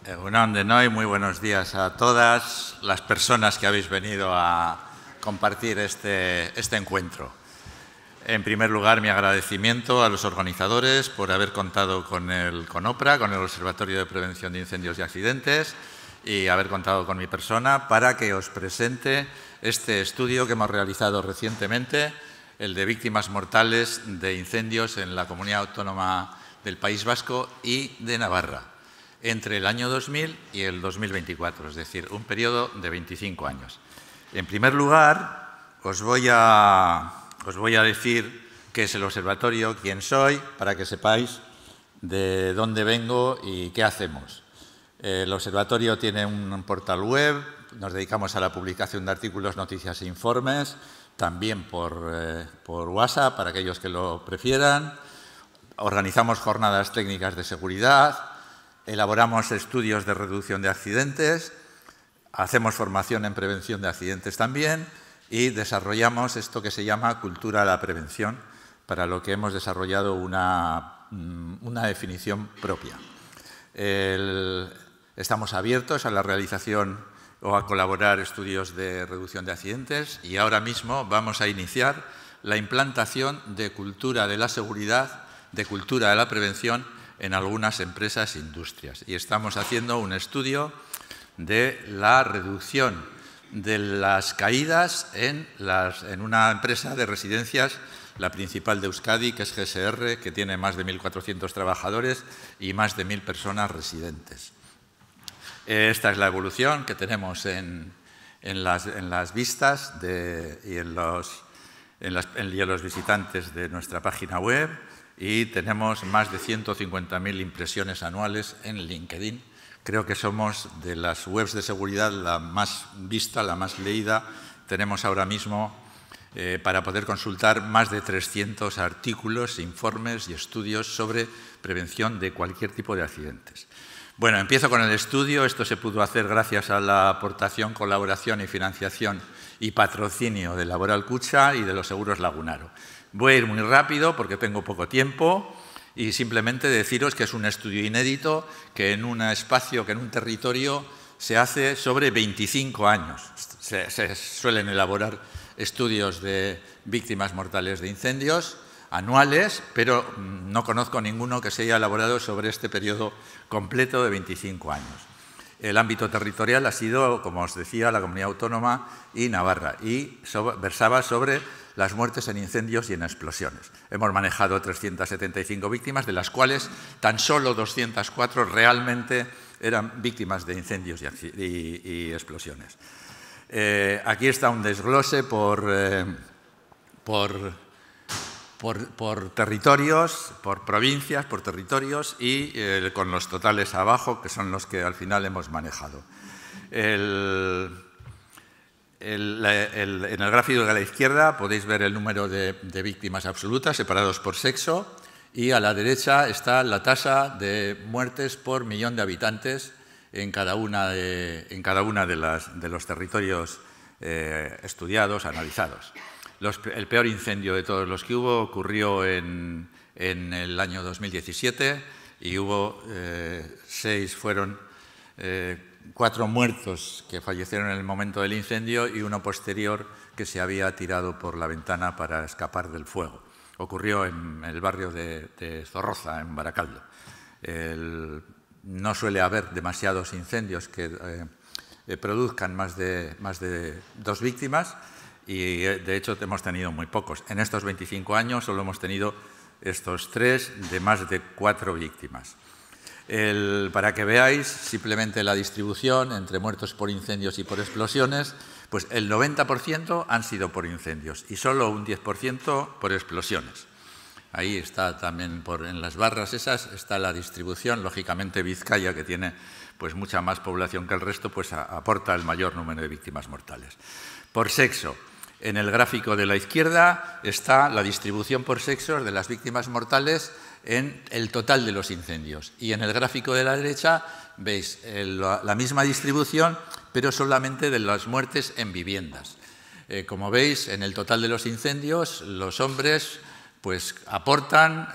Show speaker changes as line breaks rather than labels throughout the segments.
Egunon de Noy, muy buenos días a todas las personas que habéis venido a compartir este encuentro. En primer lugar, mi agradecimiento a los organizadores por haber contado con OPRA, con el Observatorio de Prevención de Incendios y Accidentes, y haber contado con mi persona para que os presente este estudio que hemos realizado recientemente, el de víctimas mortales de incendios en la Comunidad Autónoma del País Vasco y de Navarra, entre el año 2000 y el 2024, es decir, un periodo de 25 años. En primer lugar, os voy a decir qué es el observatorio, quién soy, para que sepáis de dónde vengo y qué hacemos. El observatorio tiene un portal web, nos dedicamos a la publicación de artículos, noticias e informes, también por WhatsApp, para aquellos que lo prefieran. Organizamos jornadas técnicas de seguridad, elaboramos estudios de reducción de accidentes, hacemos formación en prevención de accidentes también y desarrollamos esto que se llama cultura de la prevención, para lo que hemos desarrollado una definición propia. Estamos abiertos a la realización o a colaborar estudios de reducción de accidentes y ahora mismo vamos a iniciar la implantación de cultura de la seguridad, de cultura de la prevención en algunas empresas e industrias. Y estamos haciendo un estudio de la reducción de las caídas en una empresa de residencias, la principal de Euskadi, que es GSR, que tiene más de 1.400 trabajadores y más de 1.000 personas residentes. Esta es la evolución que tenemos en las vistas y en los visitantes de nuestra página web. Y tenemos más de 150.000 impresiones anuales en LinkedIn. Creo que somos de las webs de seguridad la más vista, la más leída. Tenemos ahora mismo, para poder consultar, más de 300 artículos, informes y estudios sobre prevención de cualquier tipo de accidentes. Bueno, empiezo con el estudio. Esto se pudo hacer gracias a la aportación, colaboración y financiación y patrocinio de Laboral Kutxa y de los Seguros Lagunaro. Voy a ir muy rápido porque tengo poco tiempo y simplemente deciros que es un estudio inédito que en un espacio, que en un territorio se hace sobre 25 años. Se suelen elaborar estudios de víctimas mortales de incendios anuales, pero no conozco ninguno que se haya elaborado sobre este periodo completo de 25 años. El ámbito territorial ha sido, como os decía, la Comunidad Autónoma y Navarra y versaba sobre las muertes en incendios y en explosiones. Hemos manejado 375 víctimas, de las cuales tan solo 204 realmente eran víctimas de incendios y explosiones. Aquí está un desglose por territorios, por provincias, por territorios y con los totales abajo, que son los que al final hemos manejado. En el gráfico de la izquierda podéis ver el número de víctimas absolutas separados por sexo y a la derecha está la tasa de muertes por millón de habitantes en cada una de los territorios estudiados, analizados. El peor incendio de todos los que hubo ocurrió en el año 2017 y hubo 4 muertos que fallecieron en el momento del incendio y uno posterior que se había tirado por la ventana para escapar del fuego. Ocurrió en el barrio de Zorroza, en Baracaldo. No suele haber demasiados incendios que produzcan más de 2 víctimas y, de hecho, hemos tenido muy pocos. En estos 25 años solo hemos tenido estos 3 de más de 4 víctimas. Para que veáis simplemente la distribución entre muertos por incendios y por explosiones, pues el 90% han sido por incendios y solo un 10% por explosiones. Ahí está también, en las barras esas, está la distribución. Lógicamente, Vizcaya, que tiene pues mucha más población que el resto, pues aporta el mayor número de víctimas mortales. Por sexo. En el gráfico de la izquierda está la distribución por sexos de las víctimas mortales en el total de los incendios. Y en el gráfico de la derecha veis la misma distribución, pero solamente de las muertes en viviendas. Como veis, en el total de los incendios, los hombres pues aportan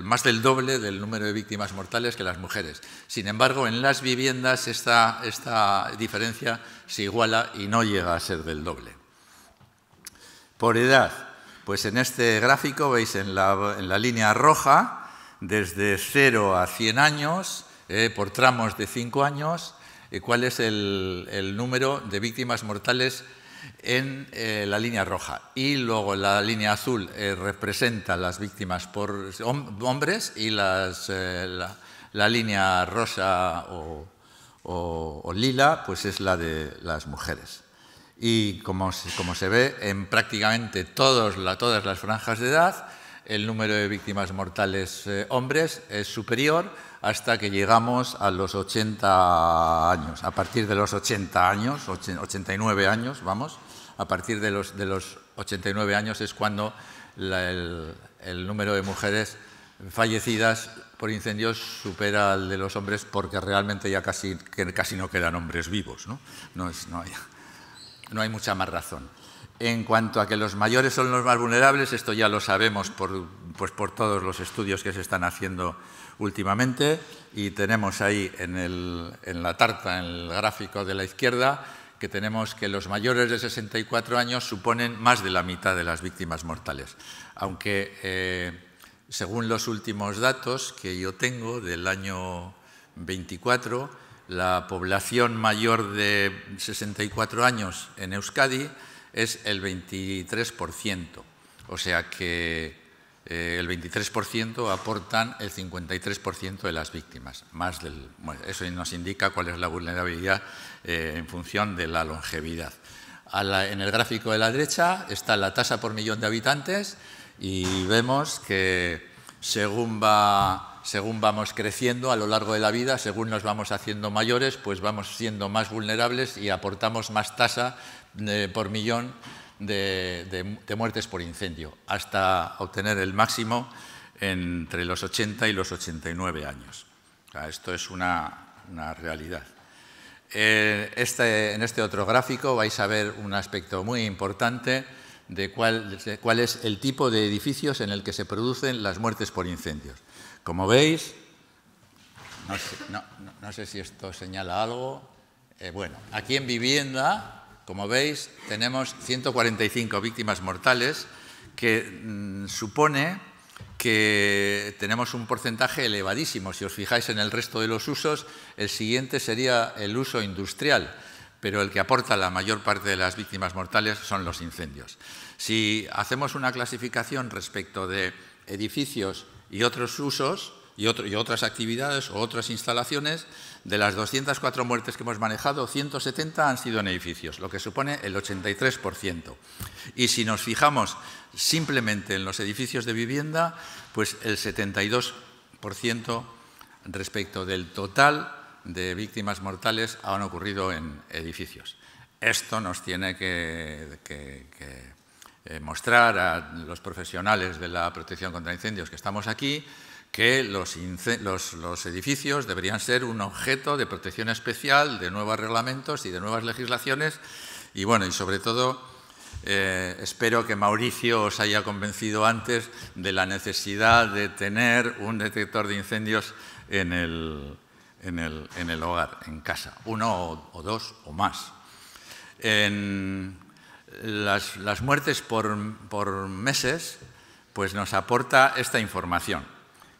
más del doble del número de víctimas mortales que las mujeres. Sin embargo, en las viviendas esta diferencia se iguala y no llega a ser del doble. Por edad, pues en este gráfico veis en la línea roja, desde 0 a 100 años, por tramos de 5 años, cuál es el número de víctimas mortales en la línea roja. Y luego la línea azul representa las víctimas por hombres y la línea rosa o lila pues es la de las mujeres. Y como se ve, en prácticamente todas las franjas de edad, el número de víctimas mortales hombres es superior hasta que llegamos a los 80 años. A partir de los 80 años, 89 años, vamos, a partir de los 89 años es cuando el número de mujeres fallecidas por incendios supera al de los hombres, porque realmente ya casi no quedan hombres vivos, ¿no? No hay mucha más razón. En cuanto a que los mayores son los más vulnerables, esto ya lo sabemos por todos los estudios que se están haciendo últimamente, y tenemos ahí en la tarta, en el gráfico de la izquierda, que tenemos que los mayores de 64 años suponen más de la mitad de las víctimas mortales. Aunque, según los últimos datos que yo tengo del año 24, la población mayor de 64 años en Euskadi es el 23%, o sea que el 23% aportan el 53% de las víctimas. Eso nos indica cuál es la vulnerabilidad en función de la longevidad. En el gráfico de la derecha está la tasa por millón de habitantes y vemos que según vamos creciendo a lo largo de la vida, según nos vamos haciendo mayores, pues vamos siendo más vulnerables y aportamos más tasa por millón de muertes por incendio, hasta obtener el máximo entre los 80 y los 89 años. O sea, esto es una realidad. En este otro gráfico vais a ver un aspecto muy importante de cuál es el tipo de edificios en el que se producen las muertes por incendios. Como veis, no sé si esto señala algo. Bueno, aquí en vivienda, como veis, tenemos 145 víctimas mortales, que supone que tenemos un porcentaje elevadísimo. Si os fijáis en el resto de los usos, el siguiente sería el uso industrial, pero el que aporta la mayor parte de las víctimas mortales son los incendios. Si hacemos una clasificación respecto de edificios y otros usos y otras actividades o otras instalaciones, de las 204 muertes que hemos manejado, 170 han sido en edificios, lo que supone el 83%. Y si nos fijamos simplemente en los edificios de vivienda, pues el 72% respecto del total de víctimas mortales han ocurrido en edificios. Esto nos tiene que mostrar a los profesionales de la protección contra incendios que estamos aquí que los edificios deberían ser un objeto de protección especial, de nuevos reglamentos y de nuevas legislaciones. Y bueno, y sobre todo, espero que Mauricio os haya convencido antes de la necesidad de tener un detector de incendios en el hogar, en casa, uno o dos o más. Las muertes por meses pues nos aporta esta información,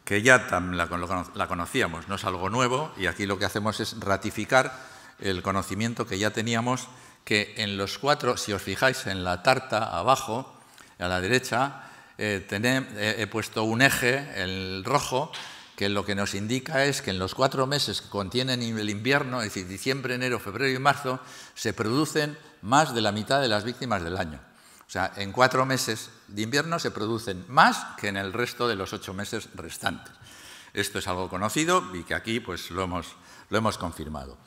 que ya la conocíamos, no es algo nuevo, y aquí lo que hacemos es ratificar el conocimiento que ya teníamos, que en los 4, si os fijáis en la tarta abajo, a la derecha, he puesto un eje, el rojo, que lo que nos indica es que en los 4 meses que contienen el invierno, es decir, diciembre, enero, febrero y marzo, se producen más de la mitad de las víctimas del año. O sea, en 4 meses de invierno se producen más que en el resto de los 8 meses restantes. Esto es algo conocido y que aquí pues, lo hemos confirmado.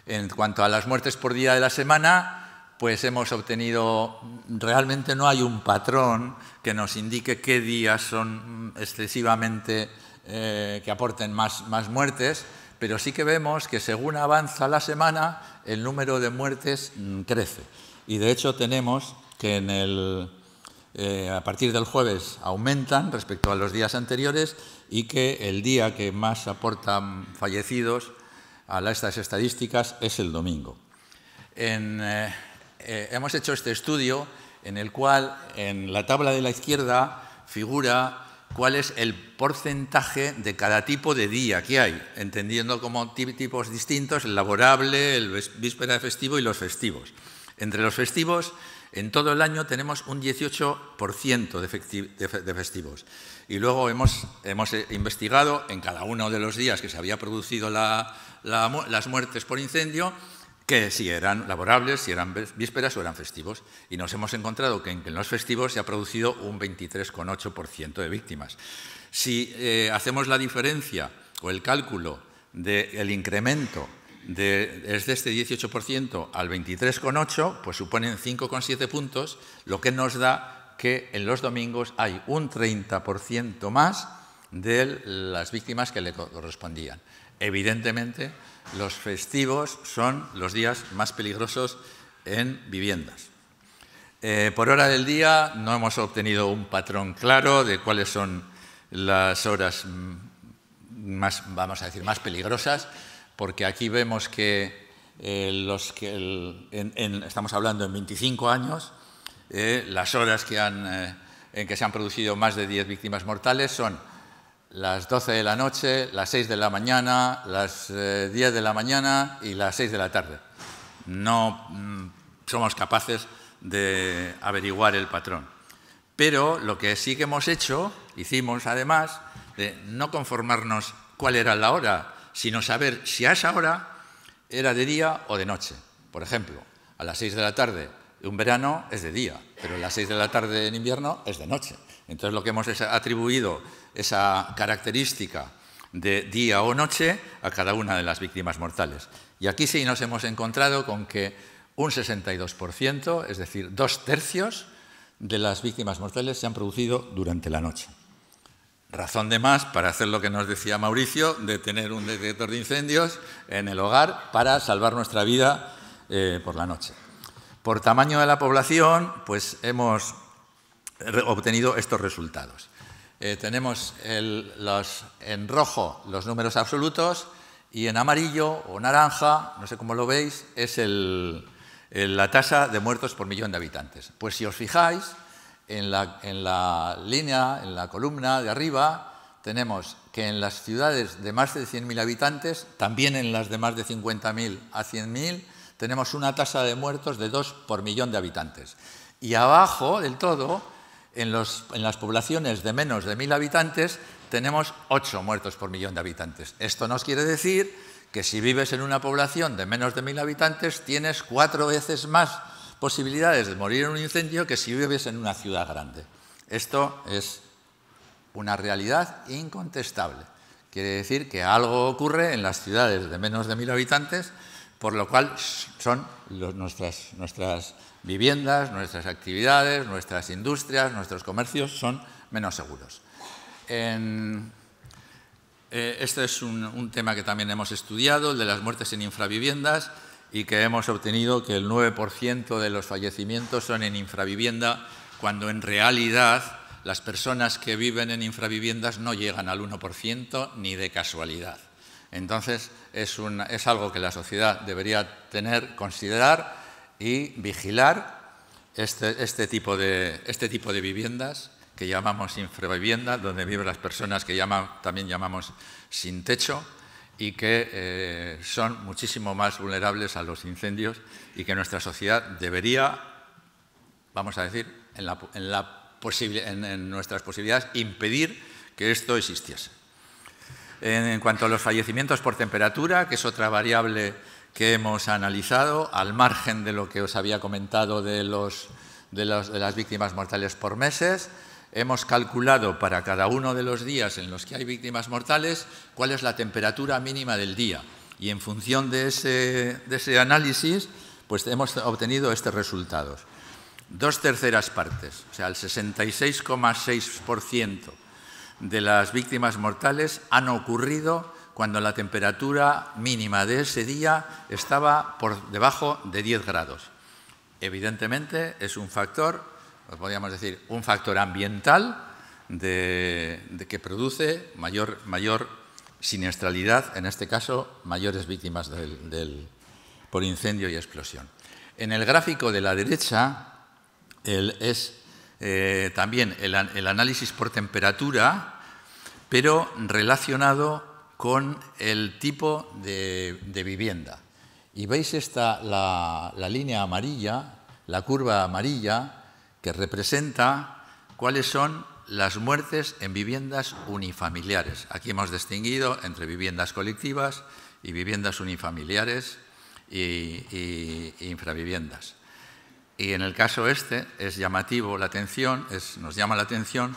En cuanto a las muertes por día de la semana, pues hemos obtenido, realmente no hay un patrón que nos indique qué días son excesivamente que aporten más muertes, pero sí que vemos que según avanza la semana, el número de muertes crece. Y de hecho tenemos que en a partir del jueves aumentan respecto a los días anteriores y que el día que más aportan fallecidos a estas estadísticas es el domingo. Hemos hecho este estudio en el cual en la tabla de la izquierda figura cuál es el porcentaje de cada tipo de día que hay, entendiendo como tipos distintos el laborable, el víspera de festivo y los festivos. Entre los festivos, en todo el año tenemos un 18% de festivos. Y luego hemos investigado en cada uno de los días que se había producido las muertes por incendio, que si eran laborables, si eran vísperas o eran festivos. Y nos hemos encontrado que en los festivos se ha producido un 23,8% de víctimas. Si hacemos la diferencia o el cálculo del incremento desde este 18% al 23,8%, pues suponen 5,7 puntos, lo que nos da que en los domingos hay un 30% más de las víctimas que le correspondían. Evidentemente, los festivos son los días más peligrosos en viviendas. Por hora del día no hemos obtenido un patrón claro de cuáles son las horas más, vamos a decir, más peligrosas, porque aquí vemos que estamos hablando en 25 años, las horas en que se han producido más de 10 víctimas mortales son las 12 de la noche, las 6 de la mañana, las 10 de la mañana y las 6 de la tarde. No somos capaces de averiguar el patrón. Pero lo que sí que hicimos además, de no conformarnos cuál era la hora, sino saber si a esa hora era de día o de noche. Por ejemplo, a las 6 de la tarde de un verano es de día, pero a las 6 de la tarde en invierno es de noche. Entonces lo que hemos es atribuido esa característica de día o noche a cada una de las víctimas mortales. Y aquí sí nos hemos encontrado con que un 62%, es decir, 2/3 de las víctimas mortales se han producido durante la noche. Razón de más para hacer lo que nos decía Mauricio, de tener un detector de incendios en el hogar para salvar nuestra vida por la noche. Por tamaño de la población, pues hemos obtenido estos resultados. Tenemos en rojo los números absolutos y en amarillo o naranja, no sé cómo lo veis, es la tasa de muertos por millón de habitantes. Pues si os fijáis, en la línea, en la columna de arriba, tenemos que en las ciudades de más de 100.000 habitantes, también en las de más de 50.000 a 100.000, tenemos una tasa de muertos de 2 por millón de habitantes. Y abajo del todo, en las poblaciones de menos de 1.000 habitantes, tenemos 8 muertos por millón de habitantes. Esto nos quiere decir que si vives en una población de menos de 1.000 habitantes, tienes 4 veces más posibilidades de morir en un incendio que si vives en una ciudad grande. Esto es una realidad incontestable. Quiere decir que algo ocurre en las ciudades de menos de 1.000 habitantes, por lo cual son nuestras viviendas, nuestras actividades, nuestras industrias, nuestros comercios son menos seguros. Este es un tema que también hemos estudiado, el de las muertes en infraviviendas, y que hemos obtenido que el 9% de los fallecimientos son en infravivienda, cuando en realidad las personas que viven en infraviviendas no llegan al 1% ni de casualidad. Entonces, es algo que la sociedad debería también y vigilar este tipo de viviendas que llamamos infravivienda, donde viven las personas que también llamamos sin techo y que son muchísimo más vulnerables a los incendios y que nuestra sociedad debería, vamos a decir, en nuestras posibilidades, impedir que esto existiese. En cuanto a los fallecimientos por temperatura, que es otra variable que hemos analizado, al margen de lo que os había comentado de las víctimas mortales por meses, hemos calculado para cada uno de los días en los que hay víctimas mortales cuál es la temperatura mínima del día. Y en función de ese análisis, pues hemos obtenido estos resultados. 2/3 partes, o sea, el 66,6% de las víctimas mortales han ocurrido cuando la temperatura mínima de ese día estaba por debajo de 10 grados. Evidentemente es un factor podríamos decir, un factor ambiental de que produce mayor siniestralidad, en este caso, mayores víctimas por incendio y explosión. En el gráfico de la derecha es también el análisis por temperatura, pero relacionado con el tipo de vivienda. Y veis la línea amarilla, la curva amarilla, que representa cuáles son las muertes en viviendas unifamiliares. Aquí hemos distinguido entre viviendas colectivas y viviendas unifamiliares y infraviviendas. Y en el caso este es llamativo la atención, nos llama la atención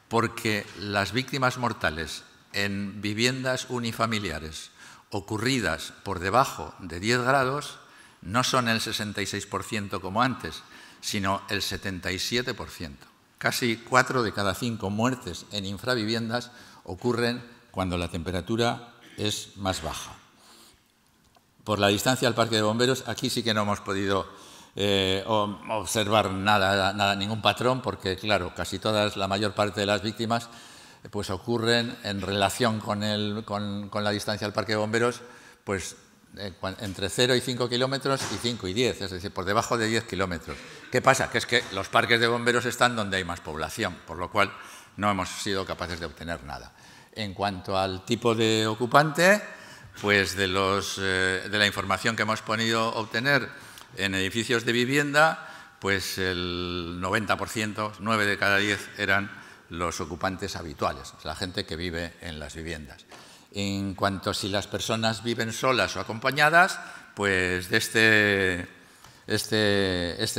porque las víctimas mortales en viviendas unifamiliares ocurridas por debajo de 10 grados no son el 66% como antes, sino el 77%. Casi 4 de cada 5 muertes en infraviviendas ocurren cuando la temperatura es más baja. Por la distancia al parque de bomberos, aquí sí que no hemos podido observar ningún patrón, porque, claro, casi la mayor parte de las víctimas pues ocurren en relación con la distancia al parque de bomberos, pues entre 0 y 5 kilómetros y 5 y 10, es decir, por debajo de 10 kilómetros. ¿Qué pasa? Que es que los parques de bomberos están donde hay más población, por lo cual no hemos sido capaces de obtener nada. En cuanto al tipo de ocupante, pues de la información que hemos podido obtener en edificios de vivienda, pues el 90%, 9 de cada 10 eran los ocupantes habituales, o sea, la gente que vive en las viviendas. En cuanto a si las personas viven solas o acompañadas, pues estos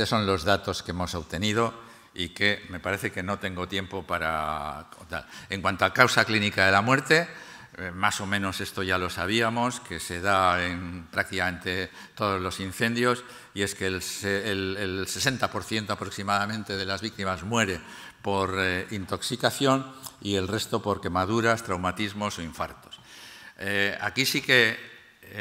son los datos que hemos obtenido y que me parece que no tengo tiempo para contar. En cuanto a causa clínica de la muerte, más o menos esto ya lo sabíamos, que se da en prácticamente todos los incendios, y es que el 60% aproximadamente de las víctimas muere por intoxicación y el resto por quemaduras, traumatismos o infartos. Aquí sí que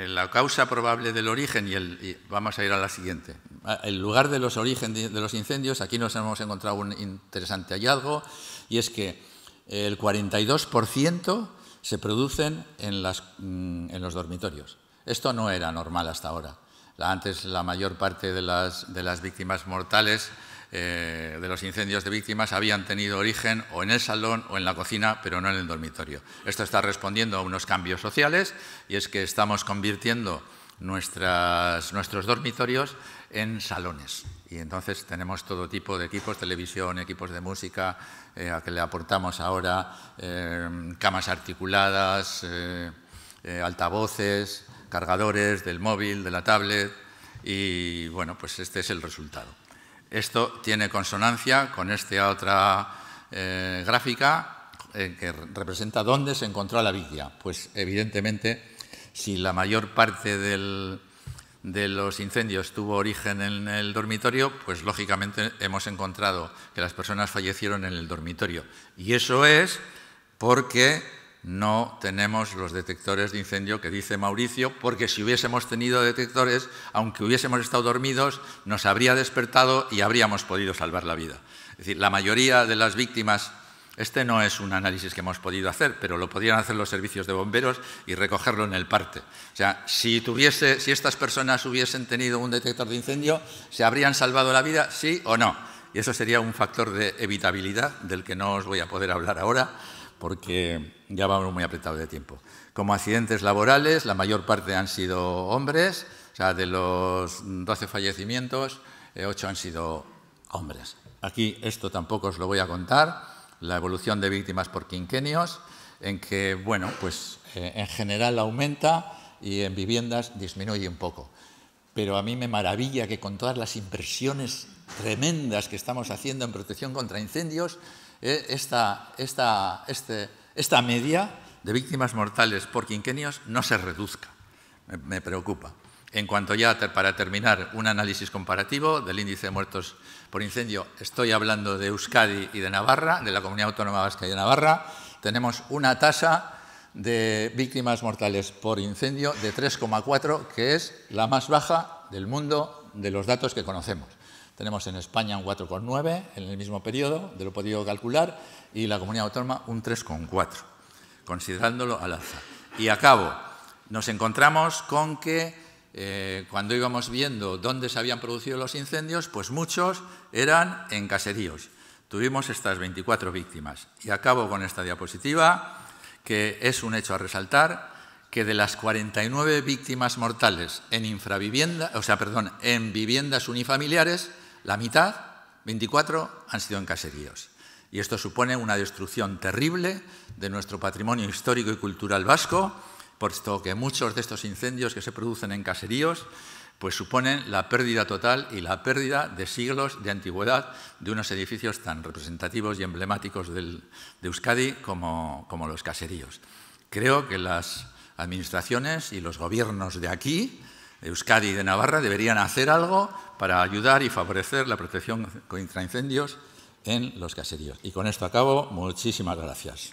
la causa probable del origen, y vamos a ir a la siguiente, el lugar de los orígenes de los incendios, aquí nos hemos encontrado un interesante hallazgo, y es que el 42% se producen en los dormitorios. Esto no era normal hasta ahora. Antes la mayor parte de las víctimas mortales, de los incendios de víctimas, habían tenido origen o en el salón o en la cocina, pero no en el dormitorio. Esto está respondiendo a unos cambios sociales, y es que estamos convirtiendo nuestros dormitorios en salones. Y entonces tenemos todo tipo de equipos, televisión, equipos de música, a que le aportamos ahora camas articuladas, altavoces, cargadores del móvil, de la tablet, y bueno, pues este es el resultado. Esto tiene consonancia con esta otra gráfica que representa dónde se encontró la víctima. Pues evidentemente, si la mayor parte de los incendios tuvo origen en el dormitorio, pues lógicamente hemos encontrado que las personas fallecieron en el dormitorio. Y eso es porque no tenemos los detectores de incendio que dice Mauricio, porque si hubiésemos tenido detectores, aunque hubiésemos estado dormidos, nos habría despertado y habríamos podido salvar la vida. Es decir, la mayoría de las víctimas, este no es un análisis que hemos podido hacer, pero lo podrían hacer los servicios de bomberos y recogerlo en el parte. O sea, si estas personas hubiesen tenido un detector de incendio, ¿se habrían salvado la vida, sí o no? Y eso sería un factor de evitabilidad del que no os voy a poder hablar ahora, porque ya vamos muy apretados de tiempo. Como accidentes laborales, la mayor parte han sido hombres, o sea, de los 12 fallecimientos, 8 han sido hombres. Aquí esto tampoco os lo voy a contar, la evolución de víctimas por quinquenios, en que, bueno, pues en general aumenta y en viviendas disminuye un poco. Pero a mí me maravilla que con todas las inversiones tremendas que estamos haciendo en protección contra incendios, esta media de víctimas mortales por quinquenios no se reduzca. Me preocupa. En cuanto ya, para terminar, un análisis comparativo del índice de muertos por incendio, estoy hablando de Euskadi y de Navarra, de la Comunidad Autónoma Vasca y de Navarra, tenemos una tasa de víctimas mortales por incendio de 3,4, que es la más baja del mundo de los datos que conocemos. Tenemos en España un 4,9 en el mismo periodo, de lo podido calcular, y la comunidad autónoma un 3,4, considerándolo al alza. Y acabo, nos encontramos con que cuando íbamos viendo dónde se habían producido los incendios, pues muchos eran en caseríos. Tuvimos estas 24 víctimas. Y acabo con esta diapositiva, que es un hecho a resaltar, que de las 49 víctimas mortales en viviendas unifamiliares, la mitad, 24, han sido en caseríos. Y esto supone una destrucción terrible de nuestro patrimonio histórico y cultural vasco, puesto que muchos de estos incendios que se producen en caseríos pues suponen la pérdida total y la pérdida de siglos de antigüedad de unos edificios tan representativos y emblemáticos de Euskadi como los caseríos. Creo que las administraciones y los gobiernos de aquí, de Euskadi y de Navarra, deberían hacer algo para ayudar y favorecer la protección contra incendios en los caseríos. Y con esto acabo. Muchísimas gracias.